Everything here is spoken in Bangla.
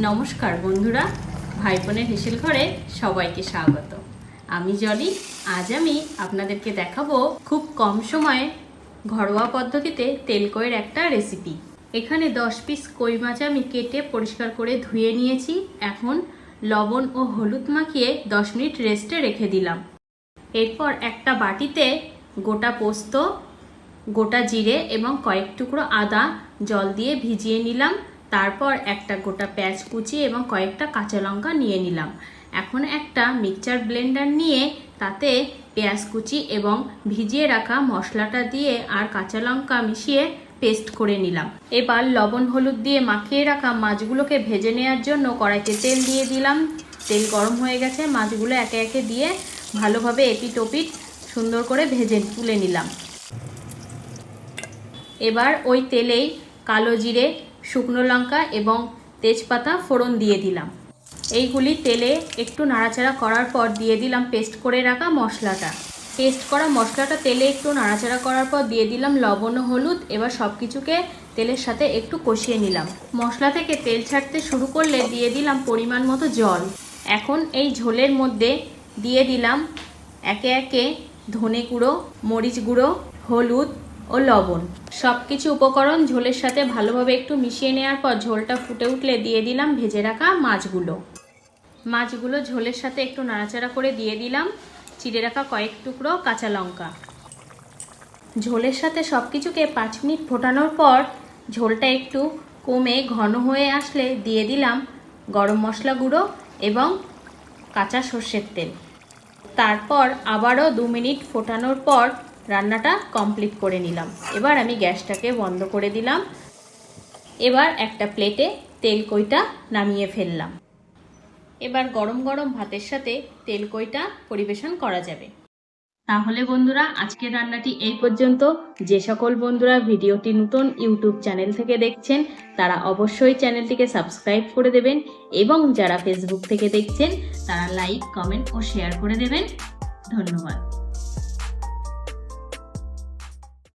নমস্কার বন্ধুরা, ভাইবোনের হেসেল ঘরে সবাইকে স্বাগত। আমি জলি। আজ আমি আপনাদেরকে দেখাবো খুব কম সময়ে ঘরোয়া পদ্ধতিতে তেলকইয়ের একটা রেসিপি। এখানে 10 পিস কই মাছ আমি কেটে পরিষ্কার করে ধুয়ে নিয়েছি। এখন লবণ ও হলুদ মাখিয়ে 10 মিনিট রেস্টে রেখে দিলাম। এরপর একটা বাটিতে গোটা পোস্ত, গোটা জিরে এবং কয়েক টুকরো আদা জল দিয়ে ভিজিয়ে নিলাম। তারপর একটা গোটা পেঁয়াজ কুচি এবং কয়েকটা কাঁচা লঙ্কা নিয়ে নিলাম। এখন একটা মিক্সচার ব্লেন্ডার নিয়ে তাতে পেঁয়াজ কুচি এবং ভিজিয়ে রাখা মশলাটা দিয়ে আর কাঁচা লঙ্কা মিশিয়ে পেস্ট করে নিলাম। এবার লবণ হলুদ দিয়ে মাখিয়ে রাখা মাছগুলোকে ভেজে নেওয়ার জন্য কড়াইতে তেল দিয়ে দিলাম। তেল গরম হয়ে গেছে, মাছগুলো একে একে দিয়ে ভালোভাবে এপিট ওপিট সুন্দর করে ভেজে তুলে নিলাম। এবার ওই তেলেই কালো জিরে, শুকনো লঙ্কা এবং তেজপাতা ফোড়ন দিয়ে দিলাম। এইগুলি তেলে একটু নাড়াচাড়া করার পর দিয়ে দিলাম পেস্ট করে রাখা মশলাটা। পেস্ট করা মশলাটা তেলে একটু নাড়াচাড়া করার পর দিয়ে দিলাম লবণ ও হলুদ। এবার সব কিছুকে তেলের সাথে একটু কষিয়ে নিলাম। মশলা থেকে তেল ছাড়তে শুরু করলে দিয়ে দিলাম পরিমাণ মতো জল। এখন এই ঝোলের মধ্যে দিয়ে দিলাম একে একে ধনে গুঁড়ো, মরিচ গুঁড়ো, হলুদ ও লবণ। সব কিছু উপকরণ ঝোলের সাথে ভালোভাবে একটু মিশিয়ে নেওয়ার পর ঝোলটা ফুটে উঠলে দিয়ে দিলাম ভেজে রাখা মাছগুলো ঝোলের সাথে একটু নাড়াচাড়া করে দিয়ে দিলাম চিড়ে রাখা কয়েক টুকরো কাঁচা লঙ্কা। ঝোলের সাথে সব কিছুকে 5 মিনিট ফোটানোর পর ঝোলটা একটু কমে ঘন হয়ে আসলে দিয়ে দিলাম গরম মশলা গুঁড়ো এবং কাঁচা সর্ষের তেল। তারপর আবারও 2 মিনিট ফোটানোর পর রান্নাটা কমপ্লিট করে নিলাম। এবার আমি গ্যাসটাকে বন্ধ করে দিলাম। এবার একটা প্লেটে তেলকইটা নামিয়ে ফেললাম। এবার গরম গরম ভাতের সাথে তেলকইটা পরিবেশন করা যাবে। তাহলে বন্ধুরা, আজকের রান্নাটি এই পর্যন্ত। যে সকল বন্ধুরা ভিডিওটি নতুন ইউটিউব চ্যানেল থেকে দেখছেন তারা অবশ্যই চ্যানেলটিকে সাবস্ক্রাইব করে দেবেন এবং যারা ফেসবুক থেকে দেখছেন তারা লাইক, কমেন্ট ও শেয়ার করে দেবেন। ধন্যবাদ।